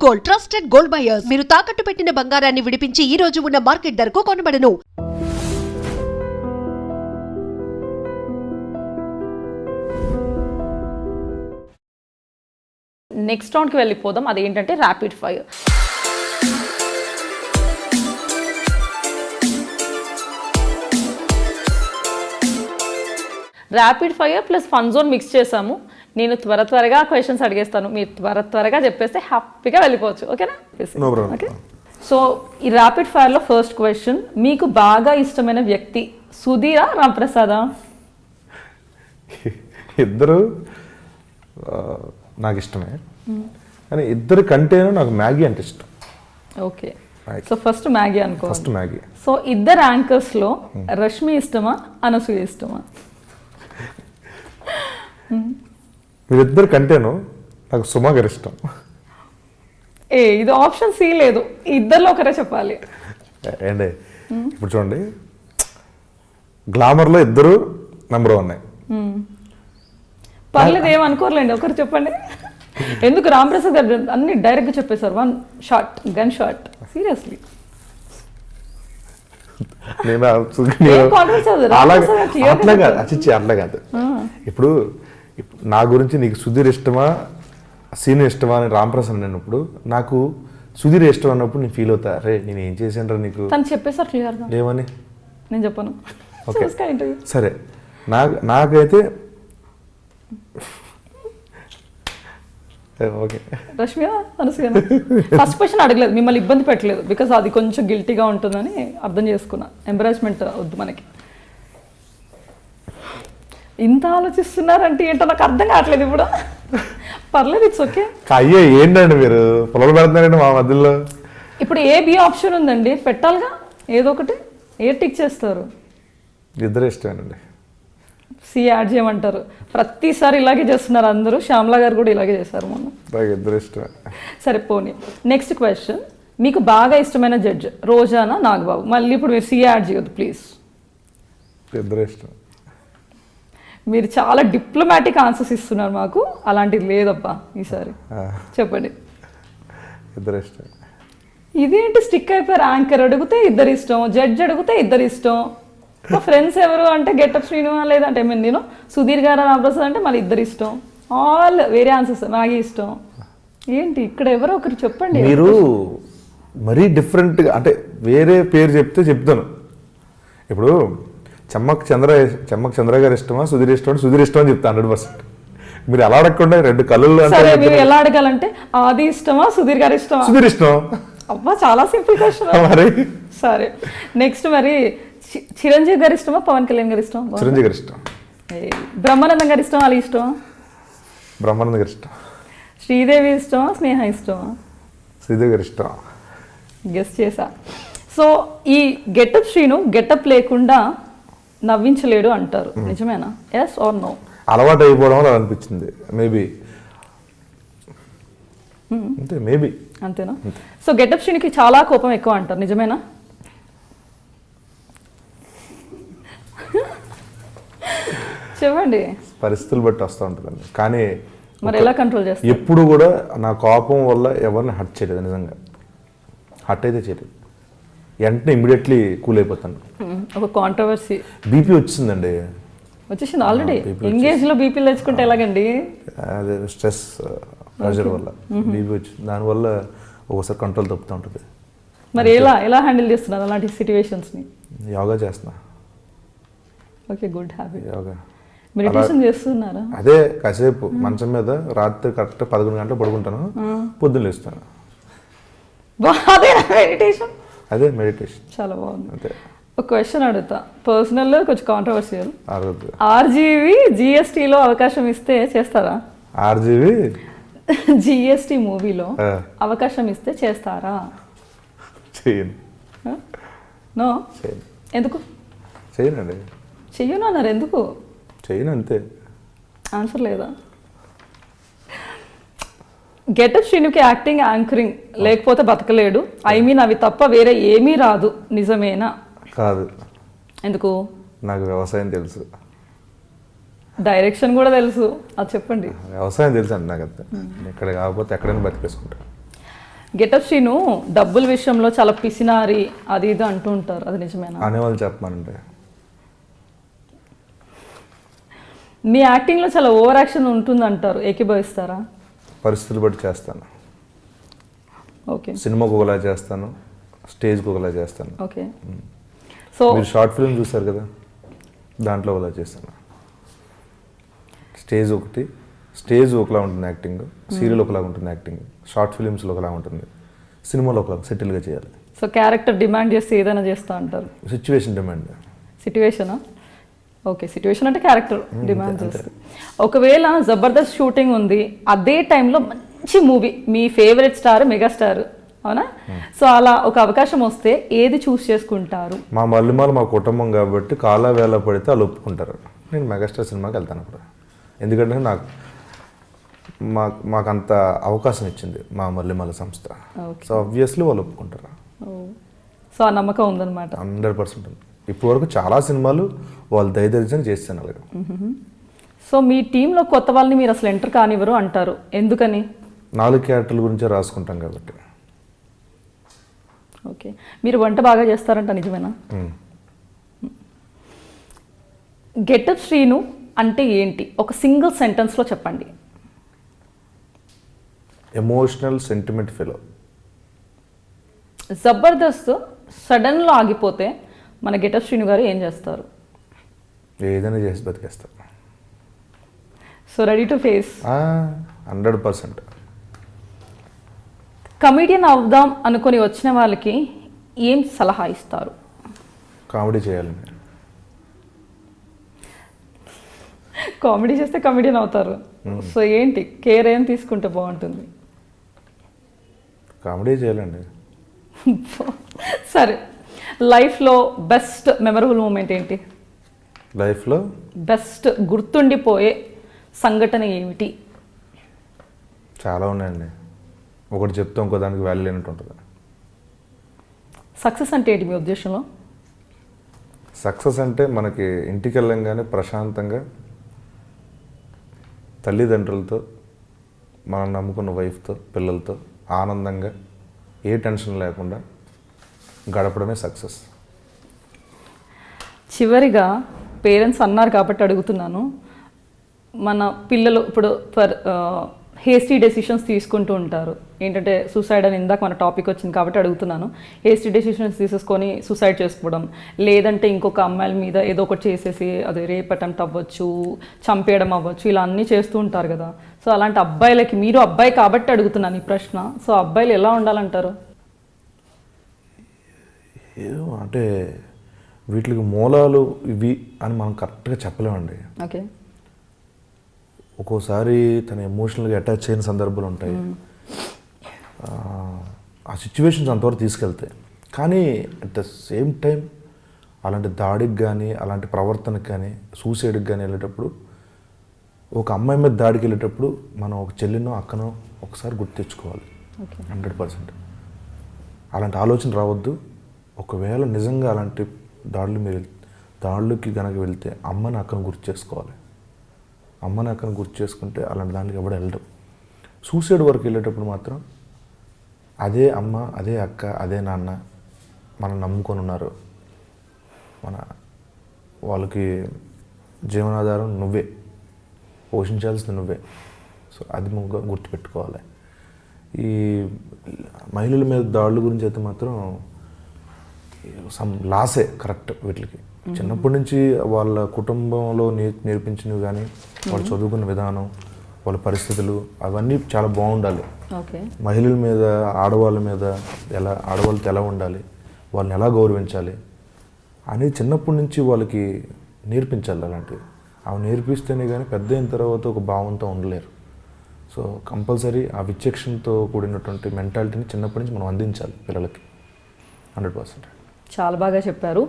Gold, trusted gold buyers. మీరు తాకట్టు పెట్టిన బంగారాన్ని విడిపించి ఈ రోజు ఉన్న మార్కెట్ ధరకు కొనబడను. నెక్స్ట్ రౌండ్కి వెళ్ళిపోదాం. అదేంటంటే rapid fire. Rapid fire plus fun zone mix చేసాము. నేను త్వరగా క్వశ్చన్స్ అడిగేస్తాను, మీరు త్వరగా చెప్పేస్తే హ్యాపీగా వెళ్ళిపోవచ్చు. ఓకేనా? ఓకే. సో ఈ ర్యాపిడ్ ఫైర్లో ఫస్ట్ క్వశ్చన్, మీకు బాగా ఇష్టమైన వ్యక్తి సుధీరా, రాంప్రసాదా? ఇద్దరు నాకు ఇష్టమే, కానీ ఇద్దరు కంటేనూ నాకు మ్యాగీ అంటే ఇష్టం. ఓకే, సో ఫస్ట్ మ్యాగీ అనుకో. First Maggi. సో ఇద్దరు యాంకర్స్లో రష్మి ఇష్టమా, అనసూయ ఇష్టమా? వీరిద్దరు కంటేను నాకు సుమా గారు ఇష్టం. ఇది ఆప్షన్ సి లేదు, ఇద్దరిలో ఒకరే చెప్పాలి. ఏంటి ఇప్పుడు చూడండి, గ్లామర్లో ఇద్దరు నెంబర్ 1. పర్లేదు, ఏమనుకోర్లేండి, ఒకరు చెప్పండి. ఎందుకు రాంప్రసాద్ గారు అన్ని డైరెక్ట్గా చెప్పేశారు, one shot, gun shot. Seriously అట్లా కాదు. ఇప్పుడు నా గురించి నీకు సుధీర్ ఇష్టమా, సీను ఇష్టమా అని రాంప్రసాద్ అన్నప్పుడు నాకు సుధీర్ ఇష్టం అన్నప్పుడు నేను ఫీల్ అవుతా, రే నేను ఏం చేశాను నీకు తను చెప్పేసారు క్లియర్గా. ఏమని? నేను చెప్పను. సరే, నాకైతే okay. Rashmi, Anasuya. First question అడగలేదు, మిమ్మల్ని ఇబ్బంది పెట్టలేదు, బికాస్ అది కొంచెం గిల్టీగా ఉంటుందని అర్థం చేసుకున్నా. ఎంబరాస్మెంట్ వద్దు మనకి. ఇంత ఆలోచిస్తున్నారంటే ఏంటో నాకు అర్థం కావట్లేదు ఇప్పుడు. పర్లేదు, ఇట్స్ ఓకే. అయ్యే ఏంటండి మీరు పొలం పెడుతున్నారండి మా మధ్యలో. ఇప్పుడు ఏ బి ఆప్షన్ ఉందండి, పెట్టాలిగా ఏదో ఒకటి. ఏ టిక్ చేస్తారు? ఇద్దరు ఇష్టమేనండి. సి యాడ్ చేయమంటారు. ప్రతిసారి ఇలాగే చేస్తున్నారు అందరూ. శ్యామ్లా గారు కూడా ఇలాగే చేశారు మొన్న. నాకు ఇద్దరు ఇష్టమే. సరే, పోనీ. నెక్స్ట్ క్వశ్చన్, మీకు బాగా ఇష్టమైన జడ్జ్ రోజానా, నాగబాబు? మళ్ళీ ఇప్పుడు మీరు సి యాడ్ చేయొద్దు ప్లీజ్. ఇద్దరు ఇష్టం. మీరు చాలా డిప్లొమాటిక్ ఆన్సర్స్ ఇస్తున్నారు మాకు, అలాంటిది లేదబ్బా ఈసారి. చెప్పండి. ఇద్దరు ఇష్టం. ఇదేంటి స్టిక్ అయిపోయారు? యాంకర్ అడిగితే ఇద్దరు ఇష్టం, జడ్జ్ అడిగితే ఇద్దరు ఇష్టం, ఫ్రెండ్స్ ఎవరు అంటే గెటప్ శ్రీను, లేదంటే నేను సుధీర్ గారు, రాంప్రసాద్ అంటే మళ్ళీ ఇద్దరు ఇష్టం. ఆల్ వేరే ఆన్సర్స్. మ్యాగీ ఇష్టం. ఏంటి ఇక్కడ ఎవరో ఒకరు చెప్పండి. మీరు మరీ డిఫరెంట్గా, అంటే వేరే పేరు చెప్తే చెప్తాను. ఇప్పుడు చెమ్మక్ చంద్ర గారు ఇష్టమా, సుధీర్ ఇష్టం అంటే సుధీర్ ఇష్టం అని చెప్తాను 100%. మీరు ఎలా అడగకుండా 2 కళ్ళు. సరే, మీరు ఎలా అడగాలంటే ఆది ఇష్టమా, సుధీర్ గారు ఇష్టమా? సుధీర్ ఇష్టం. అబ్బా, చాలా సింపుల్ క్వశ్చన్. సరే, నెక్స్ట్ మరి చిరంజీవి గారు ఇష్టమా, పవన్ కళ్యాణ్ గారు ఇష్టం? చిరంజీవి గారు ఇష్టం. బ్రహ్మానందం గారు ఇష్టం, అలా ఇష్టమా? బ్రహ్మానందం గారు ఇష్టం. శ్రీదేవి ఇష్టమా, స్నేహ ఇష్టమా? శ్రీదేవి గారు ఇష్టం. గెస్ చేసా. సో ఈ గెటప్ శ్రీను గెటప్ లేకుండా నవ్వించలేడు అంటారు, నిజమేనా? Yes or no? అలవాటు అయిపోవడం వల్ల అనిపించింది, మేబీ. అంతే, మేబీ. అంతేనా? సో గెటప్ శ్రీనికి చాలా కోపం ఎక్కువ అంటారు, నిజమేనా? చెప్పండి. పరిస్థితులు బట్టి వస్తూ ఉంటుందండి, కానీ మరి ఎలా కంట్రోల్ చేస్తారు? ఎప్పుడు కూడా నా కోపం వల్ల ఎవరిని హర్ట్ చేయలేదు. నిజంగా హర్ట్ అయితే చేయలేదు, వెంటనే ఇమ్మీడియట్లీ కూల్ అయిపోతాను. ఒక కాంట్రవర్సీ, బీపీ వచ్చిందండి. వచ్చేసింది ఆల్రెడీ. ఎంగేజ్ లో బీపీ తెచ్చుకుంటే ఎలాగండి? అదే స్ట్రెస్, ప్రెషర్ వల్ల బీపీ వచ్చింది. దానివల్ల ఒకసారి కంట్రోల్ తప్పుతూ ఉంటుంది. మరి ఎలా హ్యాండిల్ చేస్తున్నారు అలాంటి సిచ్యువేషన్స్ని? యోగా చేస్తున్నా. Okay, good habit. Yoga, meditation చేస్తున్నారా? అదే కాసేపు మంచం మీద రాత్రి కరెక్ట్ 11 గంటలు పడుకుంటాను, పొద్దున్న లేస్తాను. అదే మెడిటేషన్. చాలా బాగుంది. అంతే. ఒక క్వశ్చన్ అడుగుతా, పర్సనల్, కొంచెం కాంట్రవర్షియల్. ఆర్జీవి జిఎస్టీలో అవకాశం ఇస్తే చేస్తారా? ఆర్జీవి జిఎస్టీ మూవీలో అవకాశం ఇస్తే చేస్తారా? చేయను. నో? ఎందుకు చేయనండి. చెయ్యను అన్నారు, ఎందుకు? చేయను, అంతే. ఆన్సర్ లేదా? గెటప్ శ్రీనుకి యాక్టింగ్, యాంకరింగ్ లేకపోతే బతకలేడు, ఐ మీన్ అవి తప్ప వేరే ఏమీ రాదు, నిజమేనా? కాదు. ఎందుకు? నాకు వ్యవసాయం తెలుసు, డైరెక్షన్ కూడా తెలుసు, అది చెప్పండి. వ్యవసాయం తెలుసు అండి నాకు. అంతే, ఇక్కడ కాకపోతే ఎక్కడైనా బతికేసుకుంటా. గెటప్ శ్రీను డబ్బుల విషయంలో చాలా పిసినారి అది ఇది అంటూ ఉంటారు, అది నిజమేనా? అనేవాళ్ళు చెప్పమానంటే మీ యాక్టింగ్లో చాలా ఓవర్ యాక్షన్ ఉంటుంది అంటారు, ఏకీభవిస్తారా? పరిస్థితులు బట్టి చేస్తాను. ఓకే సినిమాకు ఒకలా చేస్తాను, స్టేజ్కి ఒకలా చేస్తాను. ఓకే. సో మీరు షార్ట్ ఫిల్మ్ చూసారు కదా, దాంట్లో ఒకలా చేస్తాను. స్టేజ్ ఒకలా ఉంటుంది యాక్టింగ్, సీరియల్ ఒకలా ఉంటుంది యాక్టింగ్, షార్ట్ ఫిలిమ్స్లో ఒకలా ఉంటుంది, సినిమాలో ఒకలా సెటిల్గా చేయాలి. సో క్యారెక్టర్ డిమాండ్ చేస్తే ఏదైనా చేస్తా అంటారు. Situation demand. సిట్యువేషనా? ఓకే, సిట్యువేషన్ అంటే క్యారెక్టర్ డిమాండ్ చేస్తుంది. ఒకవేళ జబర్దస్త్ షూటింగ్ ఉంది, అదే టైంలో మంచి మూవీ, మీ ఫేవరెట్ స్టార్ మెగాస్టార్, అవునా? సో అలా ఒక అవకాశం వస్తే ఏది చూస్ చేసుకుంటారు? మా మల్లిమాల మా కుటుంబం కాబట్టి కాలా వేళ పడితే వాళ్ళు ఒప్పుకుంటారు. నేను మెగాస్టార్ సినిమాకి వెళ్తాను అప్పుడు, ఎందుకంటే మాకంత అవకాశం ఇచ్చింది మా మల్లిమాల సంస్థ. సో ఆబ్వియస్లీ వాళ్ళు ఒప్పుకుంటారు. సో ఆ నమ్మకం ఉందన్నమాట. 100% ఉంది. ఇప్పటి వరకు చాలా సినిమాలు వాళ్ళు దయదర్శనం చేస్తాను అలాగే. సో మీ టీంలో కొత్త వాళ్ళని మీరు అసలు ఎంటర్ కానివ్వరు అంటారు, ఎందుకని? 4 క్యారెక్టర్ల గురించే రాసుకుంటాం కాబట్టి. ఓకే. మీరు వంట బాగా చేస్తారంట, నిజమేనా? గెటప్ శ్రీను అంటే ఏంటి, ఒక సింగిల్ సెంటెన్స్లో చెప్పండి. Emotional sentiment fellow. జబర్దస్త్ సడన్లో ఆగిపోతే మన గెటప్ శ్రీను గారు ఏం చేస్తారు? ఏదైనా చేసి బతికేస్తారు. So ready to face? 100%. Comedian అవుదాం అనుకొని వచ్చిన వాళ్ళకి ఏం సలహా ఇస్తారు? కామెడీ చేయాలని. కామెడీ చేస్తే కమెడియన్ అవుతారు. సో ఏంటి కేర్ ఏం తీసుకుంటే బాగుంటుంది? కామెడీ చేయాలండి. సరే, లైఫ్లో బెస్ట్ మెమరబుల్ మూమెంట్ ఏంటి? లైఫ్లో బెస్ట్ గుర్తుండిపోయే సంఘటన ఏమిటి? చాలా ఉన్నాయండి. ఒకటి చెప్తే ఇంకో దానికి వాల్యూ లేనట్టు ఉంటుంది. సక్సెస్ అంటే ఏంటి మీ ఉద్దేశంలో? సక్సెస్ అంటే మనకి ఇంటికి వెళ్ళంగానే ప్రశాంతంగా తల్లిదండ్రులతో, మనం నమ్ముకున్న వైఫ్తో, పిల్లలతో ఆనందంగా ఏ టెన్షన్ లేకుండా గడపడమే సక్సెస్. చివరిగా పేరెంట్స్ అన్నారు కాబట్టి అడుగుతున్నాను, మన పిల్లలు ఇప్పుడు హేస్టీ డెసిషన్స్ తీసుకుంటూ ఉంటారు. ఏంటంటే సూసైడ్ అని ఇందాక మన టాపిక్ వచ్చింది కాబట్టి అడుగుతున్నాను. హేస్టీ డెసిషన్స్ తీసేసుకొని సూసైడ్ చేసుకోవడం, లేదంటే ఇంకొక అమ్మాయిల మీద ఏదో ఒకటి చేసేసి అది రేప్ అటెంప్ట్ అవ్వచ్చు, చంపేయడం అవ్వచ్చు, ఇలా అన్నీ చేస్తూ ఉంటారు కదా. సో అలాంటి అబ్బాయిలకి, మీరు అబ్బాయి కాబట్టి అడుగుతున్నాను ఈ ప్రశ్న, సో అబ్బాయిలు ఎలా ఉండాలంటారు? ఏదో అంటే వీటికి మూలాలు ఇవి అని మనం కరెక్ట్గా చెప్పలేమండి. ఓకే. ఒక్కోసారి తన ఎమోషనల్గా అటాచ్ అయిన సందర్భాలు ఉంటాయి. ఆ సిచ్యువేషన్స్ అంతవరకు తీసుకెళ్తాయి. కానీ అట్ ద సేమ్ టైం అలాంటి దాడికి కానీ, అలాంటి ప్రవర్తనకి కానీ, సూసైడ్కి కానీ వెళ్ళేటప్పుడు, ఒక అమ్మాయి మీద దాడికి వెళ్ళేటప్పుడు మనం ఒక చెల్లినో అక్కనో ఒకసారి గుర్తు తెచ్చుకోవాలి. 100%. అలాంటి ఆలోచన రావద్దు. ఒకవేళ నిజంగా అలాంటి దాడులకి కనుక వెళ్తే అమ్మని అక్కను గుర్తు చేసుకోవాలి. అమ్మని అక్కను గుర్తు చేసుకుంటే అలాంటి దానికి ఎవడ వెళ్ళడం. సూసైడ్ వరకు వెళ్ళేటప్పుడు మాత్రం అదే అమ్మ, అదే అక్క, అదే నాన్న మనం నమ్ముకొని ఉన్నారు, వాళ్ళకి జీవనాధారం నువ్వే, పోషించాల్సింది నువ్వే. సో అది గుర్తుపెట్టుకోవాలి. ఈ మహిళల మీద దాడుల గురించి అయితే మాత్రం లాసే కరెక్ట్. వీటికి చిన్నప్పటి నుంచి వాళ్ళ కుటుంబంలో నేర్పించినవి కానీ, వాళ్ళు చదువుకున్న విధానం, వాళ్ళ పరిస్థితులు అవన్నీ చాలా బాగుండాలి. మహిళల మీద, ఆడవాళ్ళ మీద ఆడవాళ్ళతో ఎలా ఉండాలి, వాళ్ళని ఎలా గౌరవించాలి అనేది చిన్నప్పటి నుంచి వాళ్ళకి నేర్పించాలి. అలాంటివి అవి నేర్పిస్తేనే కానీ పెద్ద అయిన తర్వాత ఒక భావంతో ఉండలేరు. సో కంపల్సరీ ఆ విచక్షణతో కూడినటువంటి మెంటాలిటీని చిన్నప్పటి నుంచి మనం అందించాలి పిల్లలకి. 100%. చాలా బాగా చెప్పారు.